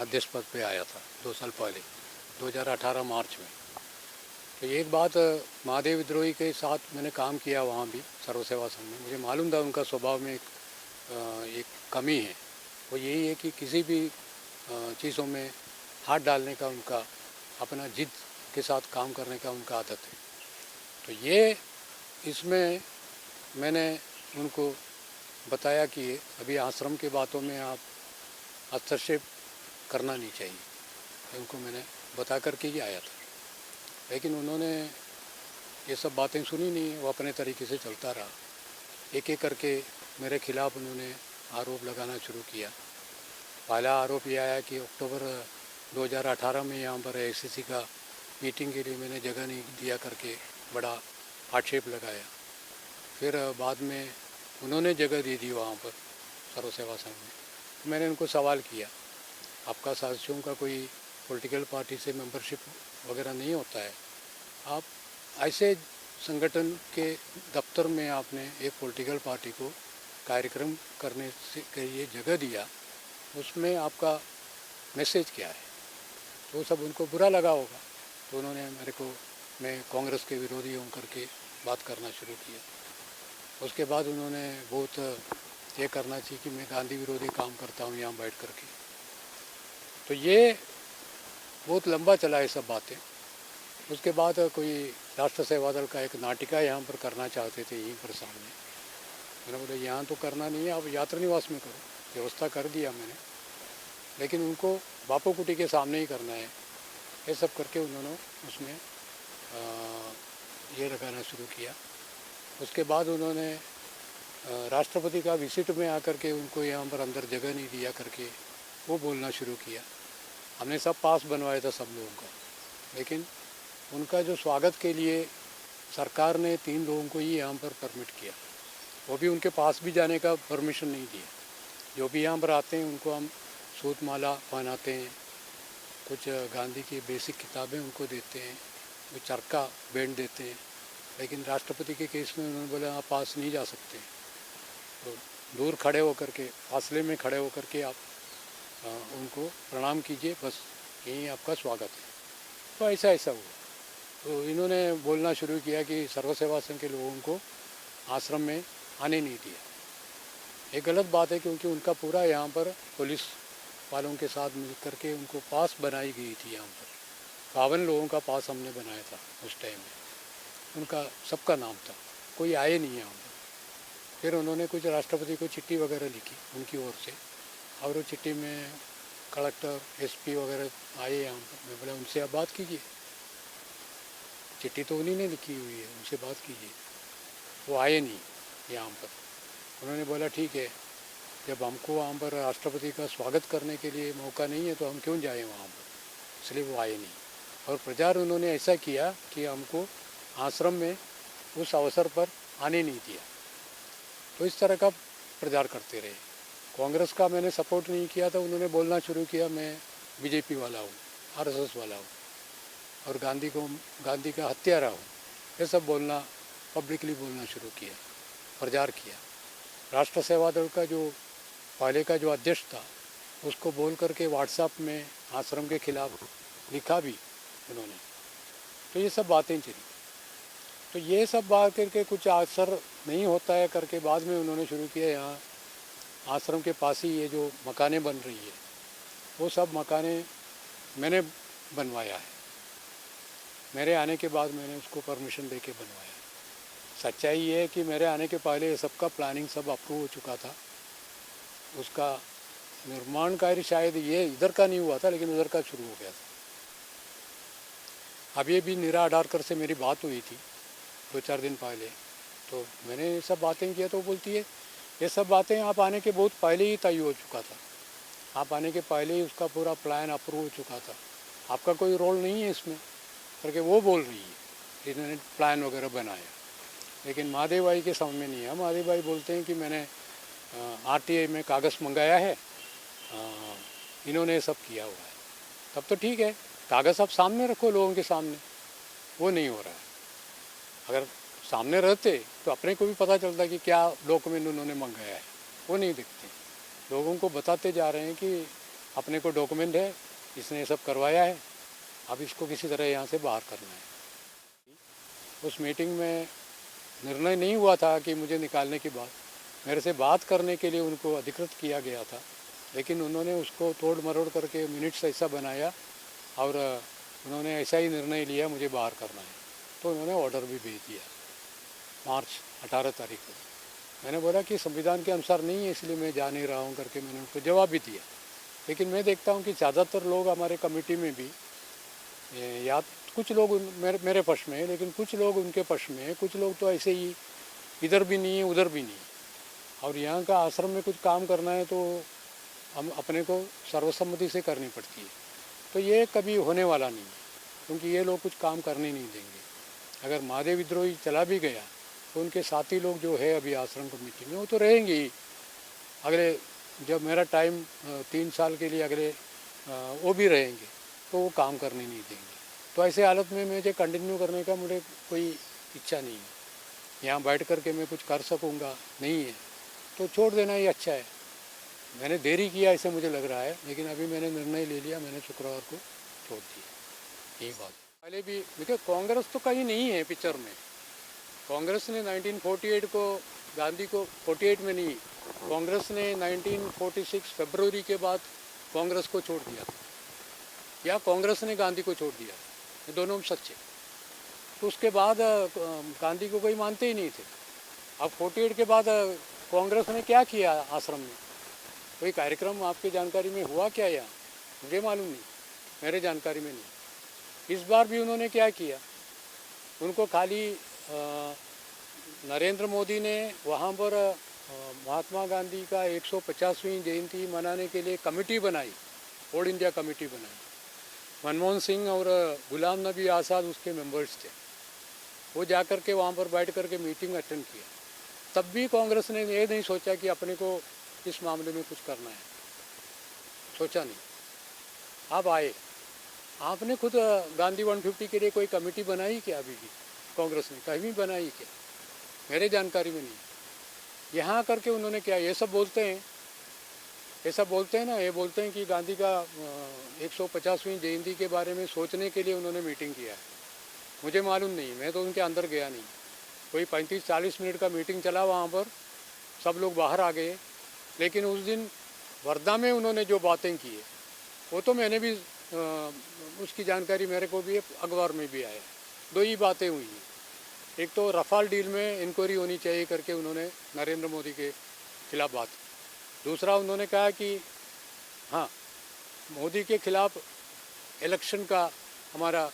अध्यक्ष पद पे आया था 2 साल पहले, 2018 मार्च में। तो एक बात, महादेव विद्रोही के साथ मैंने काम किया वहाँ भी सर्व सेवा संघ में। मुझे मालूम था उनका स्वभाव में एक कमी है, वो यही है कि किसी भी चीज़ों में हाथ डालने का उनका, अपना जिद के साथ काम करने का उनका आदत है। तो ये इसमें मैंने उनको बताया कि अभी आश्रम के बातों में आप हस्तक्षेप करना नहीं चाहिए, उनको मैंने बता कर के ही आया था। लेकिन उन्होंने ये सब बातें सुनी नहीं, वो अपने तरीके से चलता रहा। एक एक करके मेरे खिलाफ़ उन्होंने आरोप लगाना शुरू किया। पहला आरोप ये आया कि अक्टूबर 2018 में यहाँ पर एसीसी का मीटिंग के लिए मैंने जगह नहीं दिया करके बड़ा आक्षेप लगाया। फिर बाद में उन्होंने जगह दे दी वहाँ पर सर्व सेवा संघ में। मैंने उनको सवाल किया, आपका सदस्यों का कोई पॉलिटिकल पार्टी से मेंबरशिप वगैरह नहीं होता है, आप ऐसे संगठन के दफ्तर में आपने एक पॉलिटिकल पार्टी को कार्यक्रम करने के लिए जगह दिया, उसमें आपका मैसेज क्या है? तो सब उनको बुरा लगा होगा। तो उन्होंने मेरे को, मैं कांग्रेस के विरोधी हूँ करके बात करना शुरू किया। उसके बाद उन्होंने बहुत ये करना चाहिए कि मैं गांधी विरोधी काम करता हूँ यहाँ बैठ करके। तो ये बहुत लंबा चला ये सब बातें। उसके बाद कोई राष्ट्र सेवा दल का एक नाटिका यहाँ पर करना चाहते थे यहीं पर सामने। मैंने बोला यहाँ तो करना नहीं है, आप यात्रा निवास में करो। व्यवस्था कर दिया मैंने, लेकिन उनको बापू कुटी के सामने ही करना है। ये सब करके उन्होंने उसमें ये लगाना शुरू किया। उसके बाद उन्होंने राष्ट्रपति का विजिट में आकर के उनको यहाँ पर अंदर जगह नहीं दिया करके वो बोलना शुरू किया। हमने सब पास बनवाया था सब लोगों का, लेकिन उनका जो स्वागत के लिए सरकार ने 3 लोगों को ही यहाँ पर परमिट किया, वो भी उनके पास भी जाने का परमिशन नहीं दिया। जो भी यहाँ पर आते हैं उनको हम सूत माला पहनाते हैं, कुछ गांधी की बेसिक किताबें उनको देते हैं, कुछ चरखा बैंड देते हैं। लेकिन राष्ट्रपति के केस में उन्होंने बोला आप पास नहीं जा सकते, तो दूर खड़े होकर के, फासले में खड़े होकर के आप उनको प्रणाम कीजिए, बस यही आपका स्वागत है। तो ऐसा हुआ। तो इन्होंने बोलना शुरू किया कि सर्व सेवा संघ के लोगों को आश्रम में आने नहीं दिया। ये गलत बात है, क्योंकि उनका पूरा यहाँ पर पुलिस वालों के साथ मिल करके उनको पास बनाई गई थी। यहाँ पर 52 लोगों का पास हमने बनाया था उस टाइम में, उनका सबका नाम था, कोई आए नहीं यहाँ पर। फिर उन्होंने कुछ राष्ट्रपति को चिट्ठी वगैरह लिखी उनकी ओर से, और वो चिट्ठी में कलेक्टर एसपी वगैरह आए यहाँ पर। मैं बोला उनसे आप बात कीजिए, चिट्ठी तो उन्हीं ने लिखी हुई है, उनसे बात कीजिए। वो आए नहीं यहाँ पर। उन्होंने बोला ठीक है, जब हमको वहाँ पर राष्ट्रपति का स्वागत करने के लिए मौका नहीं है तो हम क्यों जाएँ वहाँ पर, इसलिए वो आए नहीं। और प्रचार उन्होंने ऐसा किया कि हमको आश्रम में उस अवसर पर आने नहीं दिया। तो इस तरह का प्रचार करते रहे। कांग्रेस का मैंने सपोर्ट नहीं किया, तो उन्होंने बोलना शुरू किया मैं बीजेपी वाला हूँ, आरएसएस वाला हूँ, और गांधी का हत्यारा हूँ। ये सब बोलना, पब्लिकली बोलना शुरू किया, प्रचार किया। राष्ट्र सेवा दल का जो पहले का जो अध्यक्ष था, उसको बोल करके व्हाट्सएप में आश्रम के खिलाफ लिखा भी उन्होंने। तो ये सब बातें चली। तो ये सब बात करके कुछ असर नहीं होता है करके बाद में उन्होंने शुरू किया, यहाँ आश्रम के पास ही ये जो मकानें बन रही है, वो सब मकानें मैंने बनवाया है। मेरे आने के बाद मैंने उसको परमिशन दे के बनवाया। सच्चाई ये है कि मेरे आने के पहले सबका प्लानिंग सब अप्रूव हो चुका था। उसका निर्माण कार्य शायद ये इधर का नहीं हुआ था, लेकिन उधर का शुरू हो गया था। अब ये भी नीरा अडारकर से मेरी बात हुई थी 2-4 दिन पहले, तो मैंने ये सब बातें किया। तो वो बोलती है ये सब बातें आप आने के बहुत पहले ही तय हो चुका था, आप आने के पहले ही उसका पूरा प्लान अप्रूव हो चुका था, आपका कोई रोल नहीं है इसमें करके वो बोल रही है। इन्होंने प्लान वगैरह बनाया, लेकिन महादेव भाई के सामने नहीं है। महादेव भाई बोलते हैं कि मैंने आरटीआई में कागज़ मंगाया है, इन्होंने सब किया हुआ है। तब तो ठीक है, कागज़ आप सामने रखो लोगों के सामने, वो नहीं हो रहा है। अगर सामने रहते तो अपने को भी पता चलता कि क्या डॉक्यूमेंट उन्होंने मंगाया है, वो नहीं दिखते। लोगों को बताते जा रहे हैं कि अपने को डॉक्यूमेंट है, इसने ये सब करवाया है, अब इसको किसी तरह यहाँ से बाहर करना है। उस मीटिंग में निर्णय नहीं हुआ था कि मुझे निकालने की बात, मेरे से बात करने के लिए उनको अधिकृत किया गया था, लेकिन उन्होंने उसको तोड़ मरोड़ करके मिनट्स ऐसा बनाया और उन्होंने ऐसा ही निर्णय लिया मुझे बाहर करना है। तो उन्होंने ऑर्डर भी भेज दिया मार्च 18 तारीख को। मैंने बोला कि संविधान के अनुसार नहीं है, इसलिए मैं जा नहीं रहा हूँ करके मैंने उनको जवाब भी दिया। लेकिन मैं देखता हूँ कि ज़्यादातर लोग हमारे कमेटी में भी या कुछ लोग मेरे पक्ष में है, लेकिन कुछ लोग उनके पक्ष में है, कुछ लोग तो ऐसे ही इधर भी नहीं है उधर भी नहीं है। और यहाँ का आश्रम में कुछ काम करना है तो हम अपने को सर्वसम्मति से करनी पड़ती है। तो ये कभी होने वाला नहीं है, क्योंकि ये लोग कुछ काम करने नहीं देंगे। अगर महादेव विद्रोही चला भी गया तो उनके साथी लोग जो है अभी आश्रम कमेटी में वो तो रहेंगे ही। अगले जब मेरा टाइम 3 साल के लिए अगले वो भी रहेंगे तो वो काम करने नहीं देंगे। तो ऐसे हालत में मुझे कंटिन्यू करने का मुझे कोई इच्छा नहीं है। यहाँ बैठ कर के मैं कुछ कर सकूँगा नहीं है तो छोड़ देना ही अच्छा है। मैंने देरी किया ऐसे मुझे लग रहा है, लेकिन अभी मैंने निर्णय ले लिया, मैंने शुक्रवार को छोड़ दिया। यही बात है। पहले भी देखिए कांग्रेस तो कहीं नहीं है पिक्चर में। कांग्रेस ने 1948 को गांधी को 48 में नहीं, कांग्रेस ने 1946 फरवरी के बाद कांग्रेस को छोड़ दिया या कांग्रेस ने गांधी को छोड़ दिया, ये दोनों में सच्चे। तो उसके बाद गांधी को कोई मानते ही नहीं थे। अब 48 के बाद कांग्रेस ने क्या किया आश्रम में? कोई कार्यक्रम आपकी जानकारी में हुआ क्या? यहाँ मुझे मालूम नहीं, मेरे जानकारी में नहीं। इस बार भी उन्होंने क्या किया? उनको खाली नरेंद्र मोदी ने वहाँ पर महात्मा गांधी का 150वीं जयंती मनाने के लिए कमेटी बनाई, ऑल इंडिया कमेटी बनाई। मनमोहन सिंह और गुलाम नबी आज़ाद उसके मेंबर्स थे। वो जा कर के वहाँ पर बैठ कर के मीटिंग अटेंड किया। तब भी कांग्रेस ने ये नहीं सोचा कि अपने को इस मामले में कुछ करना है, सोचा नहीं। आप आए, आपने खुद गांधी 150 के लिए कोई कमेटी बनाई क्या? अभी भी कांग्रेस ने कहीं भी बनाई क्या? मेरे जानकारी में नहीं। यहाँ करके उन्होंने क्या ये सब बोलते हैं, ऐसा बोलते हैं ना, ये बोलते हैं कि गांधी का 150वीं जयंती के बारे में सोचने के लिए उन्होंने मीटिंग किया है। मुझे मालूम नहीं, मैं तो उनके अंदर गया नहीं। कोई 35-40 मिनट का मीटिंग चला वहाँ पर, सब लोग बाहर आ गए। लेकिन उस दिन वर्धा में उन्होंने जो बातें की है वो तो मैंने भी उसकी जानकारी मेरे को भी अखबार में भी आया। 2 ही बातें हुई हैं। एक तो रफाल डील में इंक्वायरी होनी चाहिए करके उन्होंने नरेंद्र मोदी के खिलाफ बात। दूसरा उन्होंने कहा कि हाँ, मोदी के खिलाफ इलेक्शन का हमारा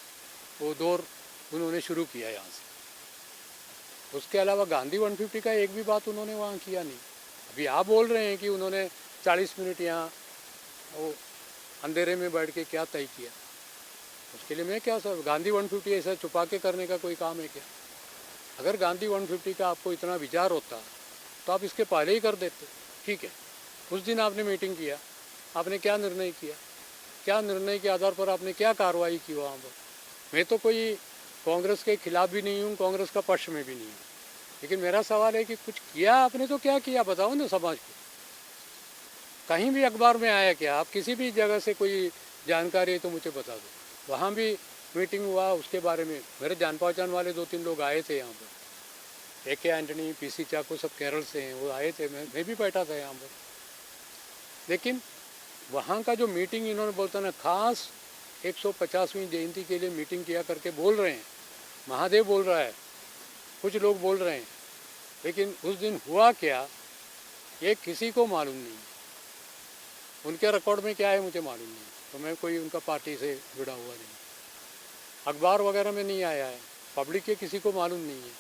वो दौर उन्होंने शुरू किया यहाँ से। उसके अलावा गांधी 150 का एक भी बात उन्होंने वहाँ किया नहीं। अभी आप बोल रहे हैं कि उन्होंने 40 मिनट यहाँ वो अंधेरे में बैठ के क्या तय किया। उसके लिए मैं क्या सर, गांधी 150 ऐसा छुपा के करने का कोई काम है क्या? अगर गांधी 150 का आपको इतना विचार होता तो आप इसके पहले ही कर देते। ठीक है, उस दिन आपने मीटिंग किया, आपने क्या निर्णय किया? क्या निर्णय के आधार पर आपने क्या कार्रवाई की वहाँ पर? मैं तो कोई कांग्रेस के खिलाफ भी नहीं हूँ, कांग्रेस का पक्ष में भी नहीं हूँ, लेकिन मेरा सवाल है कि कुछ किया आपने तो क्या किया बताओ ना समाज को। कहीं भी अखबार में आया क्या? आप किसी भी जगह से कोई जानकारी है तो मुझे बता दो। वहाँ भी मीटिंग हुआ, उसके बारे में मेरे जान पहचान वाले 2-3 लोग आए थे यहाँ पर। AK एंटनी, PC चाको सब केरल से हैं, वो आए थे। मैं भी बैठा था यहाँ पर। लेकिन वहाँ का जो मीटिंग इन्होंने बोलता ना, खास 150वीं जयंती के लिए मीटिंग किया करके बोल रहे हैं, महादेव बोल रहा है, कुछ लोग बोल रहे हैं, लेकिन उस दिन हुआ क्या ये किसी को मालूम नहीं। उनके रिकॉर्ड में क्या है मुझे मालूम नहीं। तो मैं कोई उनका पार्टी से जुड़ा हुआ नहीं, अखबार वगैरह में नहीं आया है, पब्लिक के किसी को मालूम नहीं है।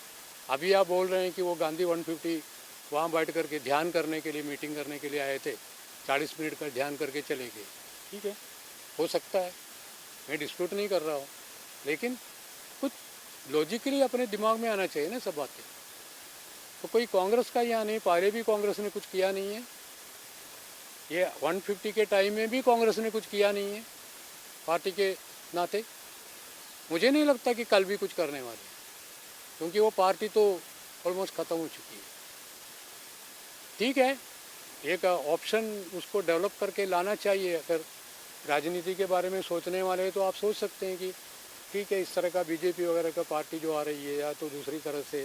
अभी आप बोल रहे हैं कि वो गांधी 150 वहाँ बैठ करके ध्यान करने के लिए, मीटिंग करने के लिए आए थे, 40 मिनट का ध्यान करके चले गए। ठीक है, हो सकता है, मैं डिस्प्यूट नहीं कर रहा हूँ, लेकिन कुछ लॉजिकली अपने दिमाग में आना चाहिए ना सब बातें। तो कोई कांग्रेस का यहाँ नहीं, पहले भी कांग्रेस ने कुछ किया नहीं है, ये 150 के टाइम में भी कांग्रेस ने कुछ किया नहीं है पार्टी के नाते। मुझे नहीं लगता कि कल भी कुछ करने वाले, क्योंकि वो पार्टी तो ऑलमोस्ट ख़त्म हो चुकी है। ठीक है, एक ऑप्शन उसको डेवलप करके लाना चाहिए। अगर राजनीति के बारे में सोचने वाले हैं तो आप सोच सकते हैं कि ठीक है, इस तरह का बीजेपी वगैरह का पार्टी जो आ रही है, या तो दूसरी तरह से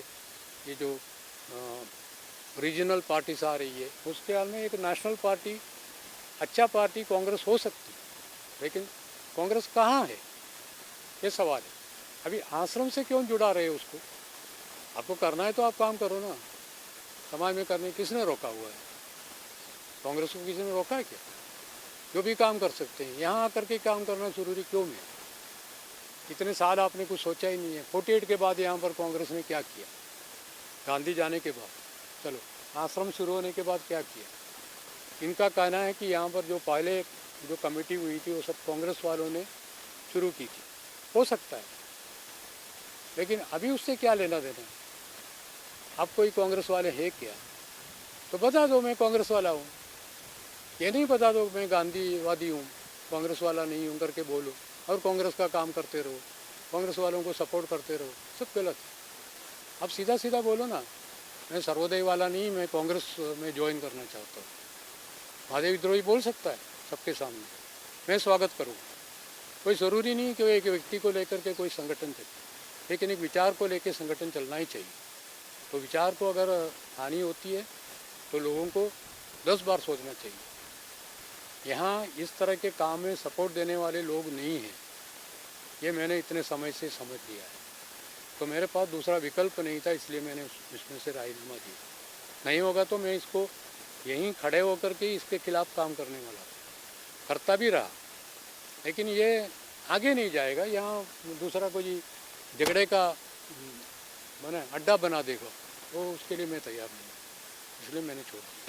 ये जो रीजनल पार्टीज आ रही है, उसके हाल में एक नेशनल पार्टी, अच्छा पार्टी कांग्रेस हो सकती है। लेकिन कांग्रेस कहाँ है, ये सवाल है। अभी आश्रम से क्यों जुड़ा रहे उसको? आपको करना है तो आप काम करो ना, समाज में करने किसने रोका हुआ है? कांग्रेस को किसी ने रोका है क्या? जो भी काम कर सकते हैं, यहाँ आकर के काम करना जरूरी क्यों है? इतने साल आपने कुछ सोचा ही नहीं है। 48 के बाद यहाँ पर कांग्रेस ने क्या किया? गांधी जाने के बाद, चलो आश्रम शुरू होने के बाद क्या किया? इनका कहना है कि यहाँ पर जो पहले जो कमेटी हुई थी वो सब कांग्रेस वालों ने शुरू की थी। हो सकता है, लेकिन अभी उससे क्या लेना देना है? आप कोई कांग्रेस वाले है क्या? तो बता दो मैं कांग्रेस वाला हूँ। ये नहीं बता दो मैं गांधीवादी हूँ, कांग्रेस वाला नहीं हूँ करके बोलो और कांग्रेस का काम करते रहो, कांग्रेस वालों को सपोर्ट करते रहो, सब गलत है। आप सीधा सीधा बोलो ना, मैं सर्वोदय वाला नहीं, मैं कांग्रेस में ज्वाइन करना चाहता हूँ। महादेव विद्रोही बोल सकता है सबके सामने, मैं स्वागत करूँ। कोई ज़रूरी नहीं कि एक व्यक्ति को लेकर के कोई संगठन चले, लेकिन एक विचार को लेकर संगठन चलना ही चाहिए। तो विचार को अगर हानि होती है तो लोगों को 10 बार सोचना चाहिए। यहाँ इस तरह के काम में सपोर्ट देने वाले लोग नहीं हैं, ये मैंने इतने समय से समझ लिया है। तो मेरे पास दूसरा विकल्प नहीं था, इसलिए मैंने इसमें से राजीनामा दिया। नहीं होगा तो मैं इसको यहीं खड़े होकर के इसके खिलाफ काम करने वाला था, करता भी रहा, लेकिन ये आगे नहीं जाएगा। यहाँ दूसरा कोई झगड़े का मैंने अड्डा बना देगा, वो उसके लिए मैं तैयार नहीं, इसलिए मैंने छोड़ दिया।